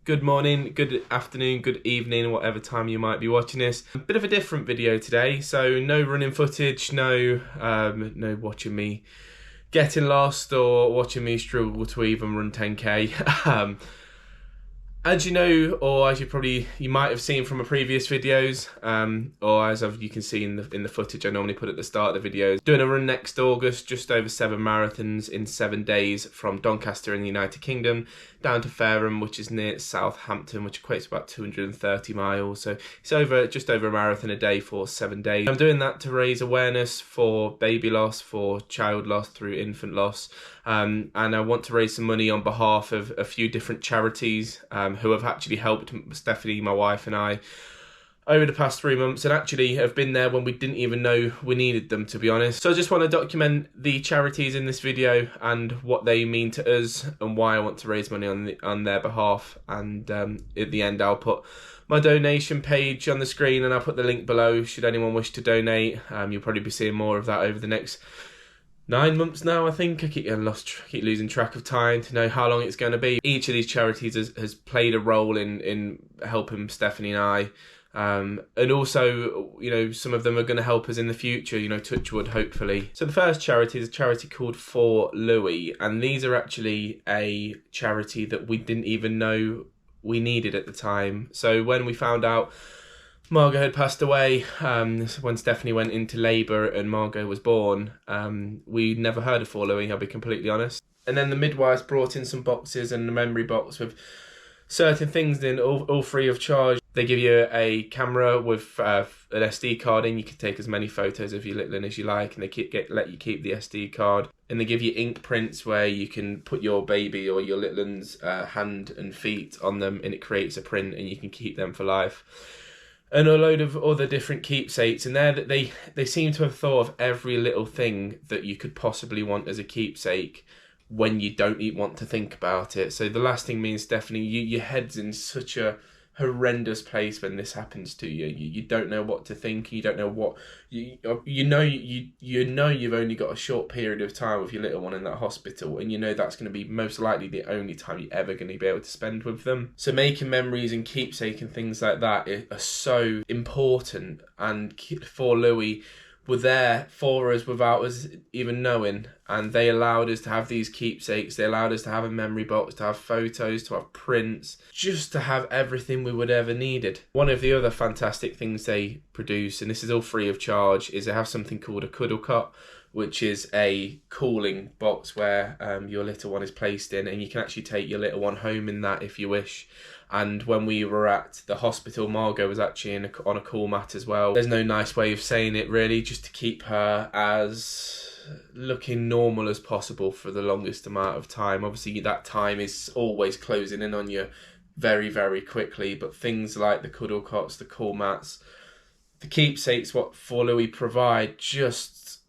Good morning, good afternoon, good evening, whatever time you might be watching this. A bit of a different video today, so no running footage, no watching me getting lost or watching me struggle to even run 10k. As you know, or as you might have seen from my previous videos, or as you can see in the footage I normally put at the start of the videos, doing a run next August, just over 7 marathons in 7 days from Doncaster in the United Kingdom down to Fareham, which is near Southampton, which equates to about 230 miles. So it's just over a marathon a day for 7 days. I'm doing that to raise awareness for baby loss, for child loss through infant loss, and I want to raise some money on behalf of a few different charities who have actually helped Stephanie, my wife, and I over the past 3 months, and actually have been there when we didn't even know we needed them, to be honest. So I just want to document the charities in this video and what they mean to us and why I want to raise money on their behalf. And at the end, I'll put my donation page on the screen and I'll put the link below should anyone wish to donate. You'll probably be seeing more of that over the next 9 months now, I think. I keep losing track of time to know how long it's going to be. Each of these charities has played a role in helping Stephanie and I. And also, you know, some of them are going to help us in the future, you know, touch wood, hopefully. So the first charity is a charity called For Louie, and these are actually a charity that we didn't even know we needed at the time. So when we found out Margot had passed away, when Stephanie went into labour and Margot was born, we never heard of For Louie, I'll be completely honest. And then the midwives brought in some boxes and a memory box with certain things in, all free of charge. They give you a camera with an SD card in. You can take as many photos of your little one as you like, and they let you keep the SD card. And they give you ink prints where you can put your baby or your little one's hand and feet on them, and it creates a print, and you can keep them for life. And a load of other different keepsakes in there that they seem to have thought of every little thing that you could possibly want as a keepsake when you don't even want to think about it. So the last thing, me and Stephanie, your head's in such a horrendous place when this happens to you. You don't know what to think. You don't know what you know you've only got a short period of time with your little one in that hospital, and you know that's going to be most likely the only time you're ever going to be able to spend with them. So making memories and keepsake and things like that are so important, and For Louie were there for us without us even knowing, and they allowed us to have these keepsakes. They allowed us to have a memory box, to have photos, to have prints, just to have everything we would ever needed. One of the other fantastic things they produce, and this is all free of charge, is they have something called a cuddle cot, which is a cooling box where your little one is placed in, and you can actually take your little one home in that if you wish. And when we were at the hospital, Margot was actually on a cool mat as well. There's no nice way of saying it really, just to keep her as looking normal as possible for the longest amount of time. Obviously that time is always closing in on you very, very quickly, but things like the cuddle cots, the cool mats, the keepsakes, what For Louie provide, just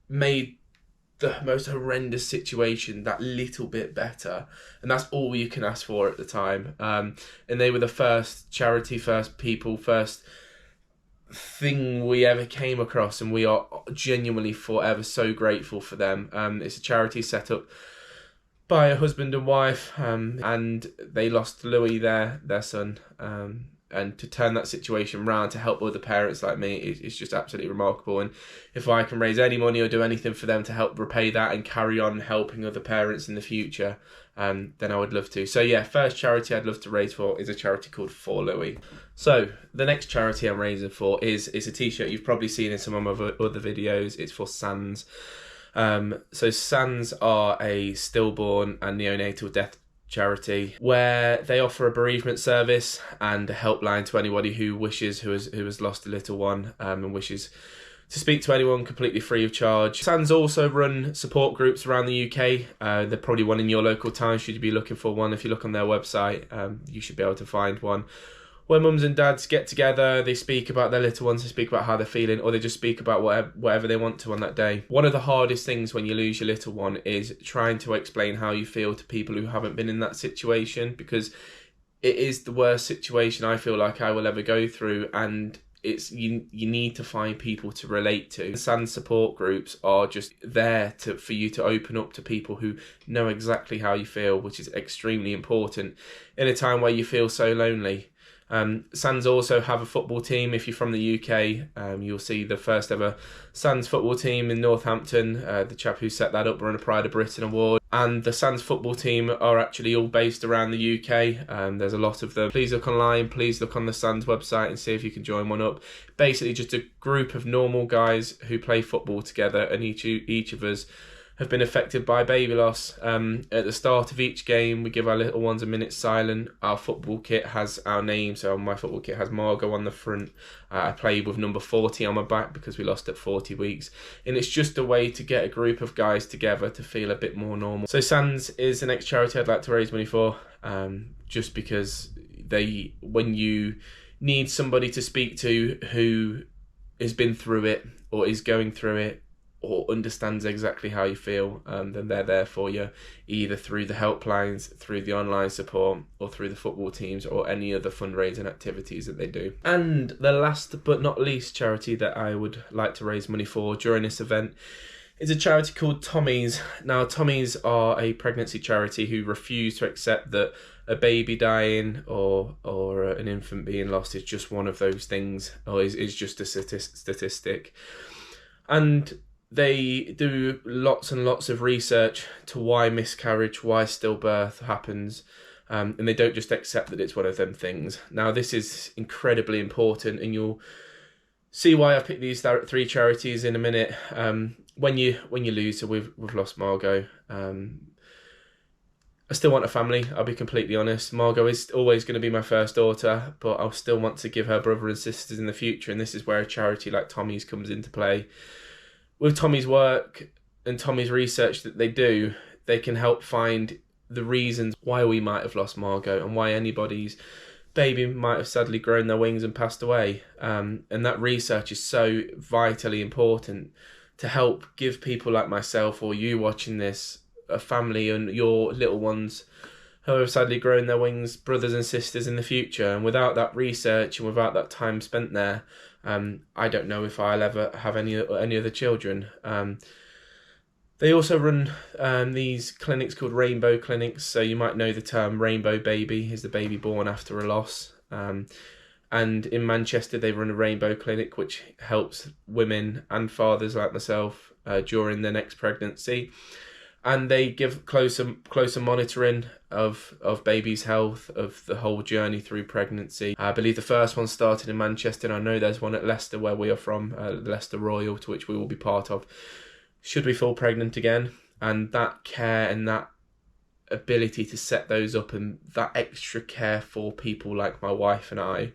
made the most horrendous situation that little bit better, and that's all you can ask for at the time. And they were the first charity, first people, first thing we ever came across, and we are genuinely forever so grateful for them. It's a charity set up by a husband and wife, and they lost Louis, their son, and to turn that situation round to help other parents like me is just absolutely remarkable. And if I can raise any money or do anything for them to help repay that and carry on helping other parents in the future, then I would love to. So yeah, first charity I'd love to raise for is a charity called For Louie. So the next charity I'm raising for is a t-shirt you've probably seen in some of my other videos. It's for SANS. So SANS are a stillborn and neonatal death charity where they offer a bereavement service and a helpline to anybody who has lost a little one, and wishes to speak to anyone completely free of charge. SANS also run support groups around the UK. They're probably one in your local town should you be looking for one. If you look on their website, you should be able to find one, where mums and dads get together, they speak about their little ones, they speak about how they're feeling, or they just speak about whatever they want to on that day. One of the hardest things when you lose your little one is trying to explain how you feel to people who haven't been in that situation, because it is the worst situation I feel like I will ever go through, and you need to find people to relate to. The SANS support groups are just there for you to open up to people who know exactly how you feel, which is extremely important in a time where you feel so lonely. SANS also have a football team. If you're from the UK, you'll see the first ever SANS football team in Northampton. The chap who set that up won a Pride of Britain award. And the SANS football team are actually all based around the UK. There's a lot of them. Please look online, please look on the SANS website and see if you can join one up. Basically just a group of normal guys who play football together, and each of us have been affected by baby loss. At the start of each game, we give our little ones a minute silent. Our football kit has our name, so my football kit has Margot on the front. I play with number 40 on my back because we lost at 40 weeks. And it's just a way to get a group of guys together to feel a bit more normal. So SANS is the next charity I'd like to raise money for, just because when you need somebody to speak to who has been through it or is going through it, or understands exactly how you feel, then they're there for you, either through the helplines, through the online support, or through the football teams, or any other fundraising activities that they do. And the last but not least charity that I would like to raise money for during this event is a charity called Tommy's. Now, Tommy's are a pregnancy charity who refuse to accept that a baby dying or an infant being lost is just one of those things, or is just a statistic. And they do lots and lots of research to why miscarriage, why stillbirth happens, and they don't just accept that it's one of them things. Now, this is incredibly important, and you'll see why I picked these 3 charities in a minute. When you lose, so we've lost Margot. I still want a family, I'll be completely honest. Margot is always going to be my first daughter, but I'll still want to give her brother and sisters in the future, and this is where a charity like Tommy's comes into play. With Tommy's work and Tommy's research that they do, they can help find the reasons why we might have lost Margot and why anybody's baby might have sadly grown their wings and passed away. And that research is so vitally important to help give people like myself or you watching this, a family and your little ones who have sadly grown their wings, brothers and sisters in the future. And without that research and without that time spent there, I don't know if I'll ever have any other children. They also run these clinics called rainbow clinics. So you might know the term rainbow baby is the baby born after a loss. And in Manchester, they run a rainbow clinic, which helps women and fathers like myself during their next pregnancy. And they give closer monitoring of baby's health, of the whole journey through pregnancy. I believe the first one started in Manchester, and I know there's one at Leicester where we are from, Leicester Royal, to which we will be part of, should we fall pregnant again. And that care and that ability to set those up and that extra care for people like my wife and I,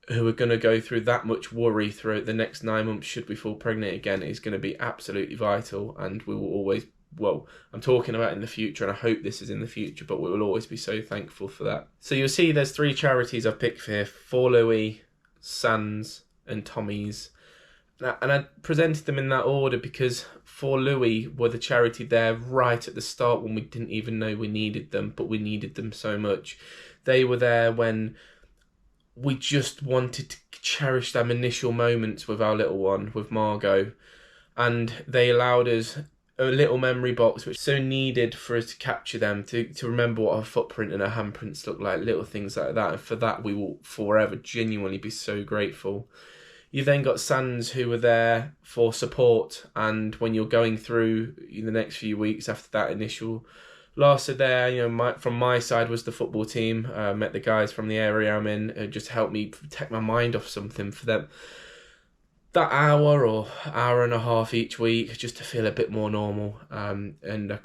who are going to go through that much worry throughout the next 9 months should we fall pregnant again, is going to be absolutely vital, and we will always, well, I'm talking about in the future, and I hope this is in the future, but we will always be so thankful for that. So you'll see there's 3 charities I've picked here: For Louise, SANS and Tommy's. And I presented them in that order because For Louise were the charity there right at the start when we didn't even know we needed them, but we needed them so much. They were there when we just wanted to cherish them initial moments with our little one, with Margot, and they allowed us a little memory box which is so needed for us to capture them, to remember what our footprint and our handprints look like, little things like that. And for that we will forever genuinely be so grateful. You then got SANS, who were there for support, and when you're going through the next few weeks after that initial loss are there, from my side was the football team. Met the guys from the area I'm in, who just helped me take my mind off something for them. That hour or hour and a half each week, just to feel a bit more normal. And I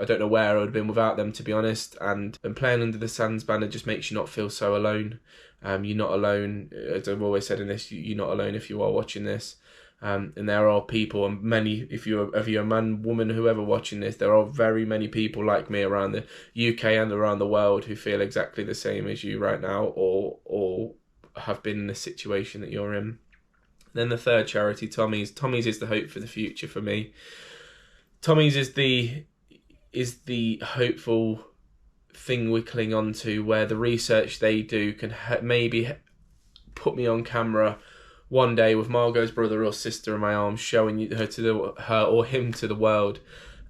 don't know where I would have been without them, to be honest. And playing under the SANS banner just makes you not feel so alone. You're not alone. As I've always said in this, you're not alone if you are watching this. And there are people, and many, if you're a man, woman, whoever watching this, there are very many people like me around the UK and around the world who feel exactly the same as you right now, or have been in the situation that you're in. Then the third charity, Tommy's. Tommy's is the hope for the future for me. Tommy's is the hopeful thing we cling on to, where the research they do can maybe put me on camera one day with Margot's brother or sister in my arms, showing her or him to the world.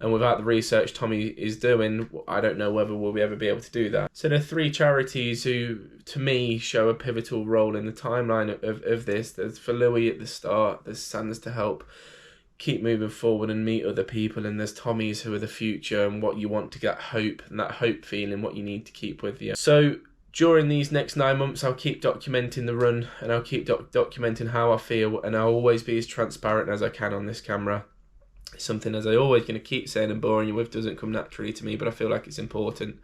And without the research Tommy is doing, I don't know whether we'll ever be able to do that. So there are 3 charities who, to me, show a pivotal role in the timeline of this. There's for Louis at the start, there's Sands to help keep moving forward and meet other people, and there's Tommy's who are the future and what you want to get hope, and that hope feeling, what you need to keep with you. So during these next 9 months, I'll keep documenting the run, and I'll keep documenting how I feel, and I'll always be as transparent as I can on this camera. Something, as I always going to keep saying and boring you with, doesn't come naturally to me, but I feel like it's important.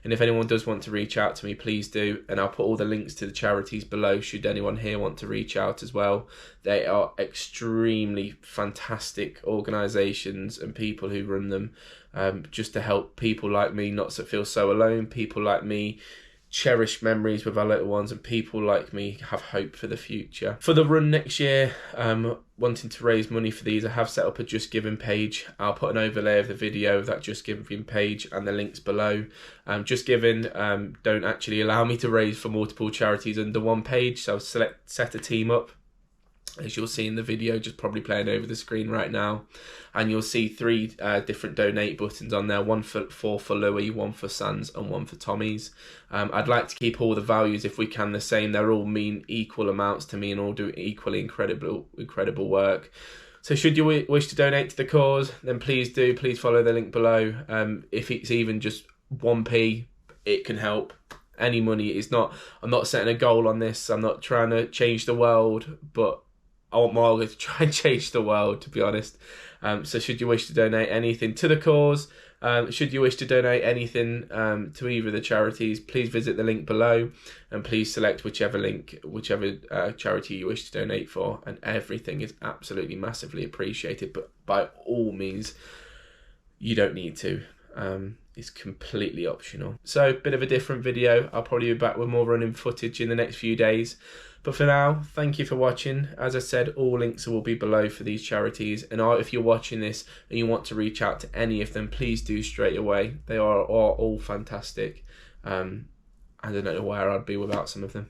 And if anyone does want to reach out to me, please do, and I'll put all the links to the charities below should anyone here want to reach out as well. They are extremely fantastic organisations and people who run them, just to help people like me not to feel so alone, people like me cherish memories with our little ones, and people like me have hope for the future. For the run next year, wanting to raise money for these, I have set up a Just Giving page. I'll put an overlay of the video of that Just Giving page and the links below. Just Giving don't actually allow me to raise for multiple charities under one page, so I've set a team up, as you'll see in the video, just probably playing over the screen right now, and you'll see 3 different donate buttons on there, one for Louis, one for Sans, and one for Tommy's. I'd like to keep all the values, if we can, the same. They're all mean equal amounts to me and all do equally incredible work. So should you wish to donate to the cause, then please do. Please follow the link below. If it's even just 1p, it can help. Any money is not, I'm not setting a goal on this. I'm not trying to change the world, but I want Margot to try and change the world, to be honest. So should you wish to donate anything to the cause, should you wish to donate anything to either of the charities, please visit the link below and please select whichever charity you wish to donate for, and everything is absolutely massively appreciated, but by all means, you don't need to. It's completely optional. So, bit of a different video. I'll probably be back with more running footage in the next few days. But for now, thank you for watching. As I said, all links will be below for these charities. And if you're watching this and you want to reach out to any of them, please do straight away. They are all fantastic. And I don't know where I'd be without some of them.